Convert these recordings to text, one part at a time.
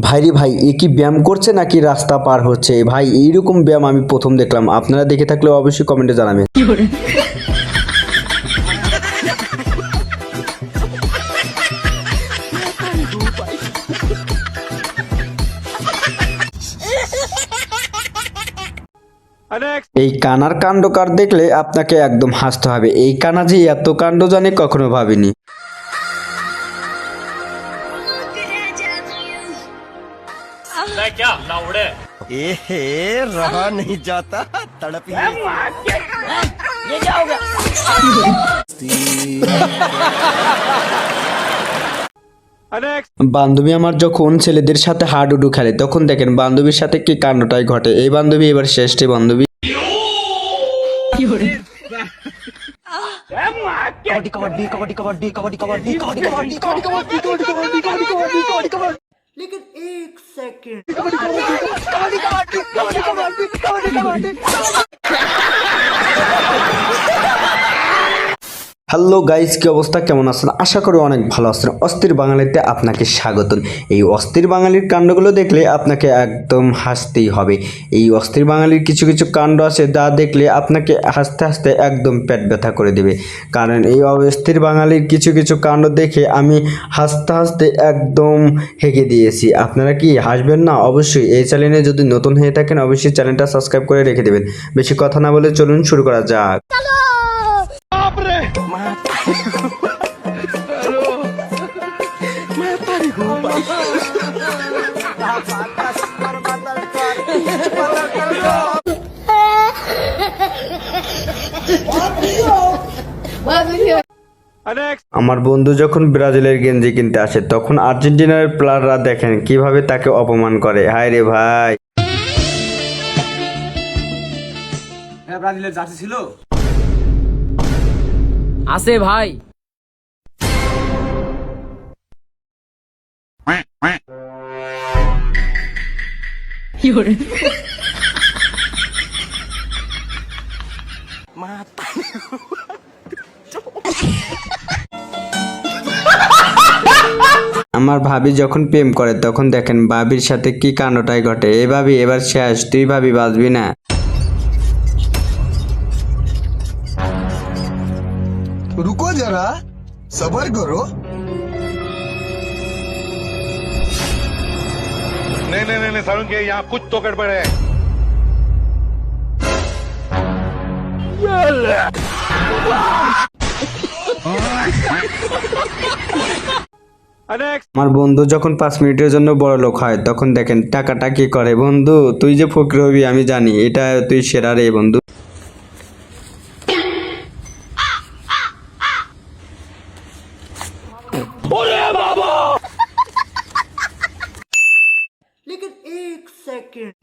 ভাইরে ভাই, এ কি ব্যায়াম করছে নাকি রাস্তা পার হচ্ছে? ভাই এইরকম ব্যায়াম আমি প্রথম দেখলাম। আপনারা দেখে থাকলে অবশ্যই কমেন্টে জানাবেন। এই কানার কাণ্ডকার দেখলে আপনাকে একদম হাসতে হবে। এই কানা যে এত কাণ্ড জানে কখনো ভাবিনি। क्या लाउड़े एहे रहा नहीं जाता तड़प ही ये क्या हो गया বান্ধবী আমার যখন ছেলেদের সাথে হাডুডু খেলে তখন দেখেন বান্ধবীর সাথে কি কাণ্ডটাই ঘটে। এই বান্ধবী এবার শেষটি বান্ধবী। कबड्डी कबड्डी कबड्डी कबड्डी कबड्डी कबड्डी कबड्डी कबड्डी कबड्डी कबड्डी कबड्डी कबड्डी कबड्डी कबड्डी लेकिन एक second kabaddi kabaddi kabaddi kabaddi kabaddi kabaddi hello guys, কি অবস্থা, কেমন আছেন? আশা করি অনেক ভালো আছেন। অস্থির বাঙালিতে আপনাকে স্বাগতম। এই অস্থির বাঙালির কাণ্ডগুলো দেখলে আপনাকে একদম হাসতেই হবে। এই অস্থির বাঙালির কিছু কিছু কাণ্ড আছে যা দেখলে আপনাকে হাসতে হাসতে একদম পেট ব্যথা করে দেবে। কারণ এই অস্থির বাঙালির কিছু কিছু কাণ্ড দেখে আমি হাসতে হাসতে একদম হেগে দিয়েছি। আপনারা কি হাসবেন না? অবশ্যই এই চ্যানেলে যদি নতুন হয়ে থাকেন অবশ্যই চ্যানেলটা সাবস্ক্রাইব করে রেখে দেবেন। বেশি কথা না বলে চলুন শুরু করা যাক। আমার বন্ধু যখন ব্রাজিলের গেঞ্জি কিনতে আসে তখন আর্জেন্টিনার প্লেয়াররা দেখেন কিভাবে তাকে অপমান করে। হায় রে ভাই, ব্রাজিলের জার্সি ছিল আছে ভাই আমার ভাবি যখন প্রেম করে তখন দেখেন ভাবির সাথে কি কাণ্ডটাই ঘটে। এ ভাবি এবার শেষ, তুই ভাবি বাঁচবি না। रुको जरा सबर करो। नहीं नहीं नहीं सारुण के यहाँ कुछ तो गड़बड़ है। আমার বন্ধু যখন 5 মিনিটের জন্য বড় লোক হয় তখন দেখেন টাকাটা কি করে। বন্ধু তুই যে ফকির হবি আমি জানি, এটা তুই সেরা রে বন্ধু। लेकिन एक सेकंड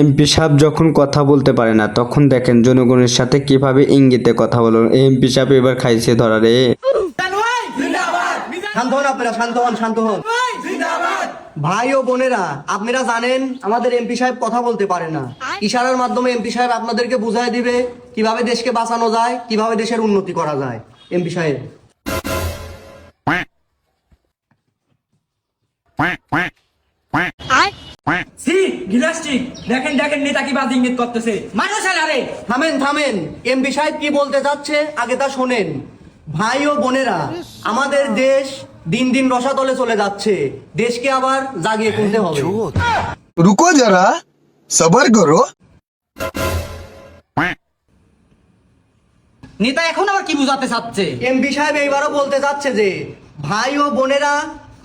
এমপি সাহেব যখন কথা বলতে পারে না তখন দেখেন জনগণের সাথে কিভাবে ইঙ্গিতে কথা বলো। এমপি সাহেব এবার খাইছে ধরা রে। শান্ত হন আপনারা, শান্ত হন, শান্ত হন। ভাই ও বোনেরা, আপনারা জানেন আমাদের এমপি সাহেব কথা বলতে পারে না। ইশারার মাধ্যমে এমপি সাহেব আপনাদেরকে বুঝাই দিবে কিভাবে দেশকে বাঁচানো যায়, কিভাবে দেশের উন্নতি করা যায়। এমপি সাহেব গিলাস্টিক দেখেন দেখেন নেতা কি বাদ ইঙ্গিত করতেছে মানুষ আরে থামেন থামেন, এমপি সাহেব কি বলতে যাচ্ছে আগে তা শোনেন। ভাই ও বোনেরা, আমাদের দেশ দিন দিন রসাতলে চলে যাচ্ছে। দেশকে আবার জাগিয়ে তুলতে হবে। रुको जरा सबर करो। নেতা এখন আবার কি বুঝাতে চাচ্ছে এমপি সাহেব এইবারও বলতে যাচ্ছে যে ভাই ও বোনেরা,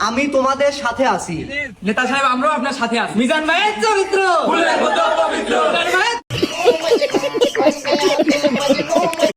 আমি তোমাদের সাথে আছি। নেতা সাহেব আমরাও আপনার সাথে আছি। মিজান ভাইয়ের চরিত্র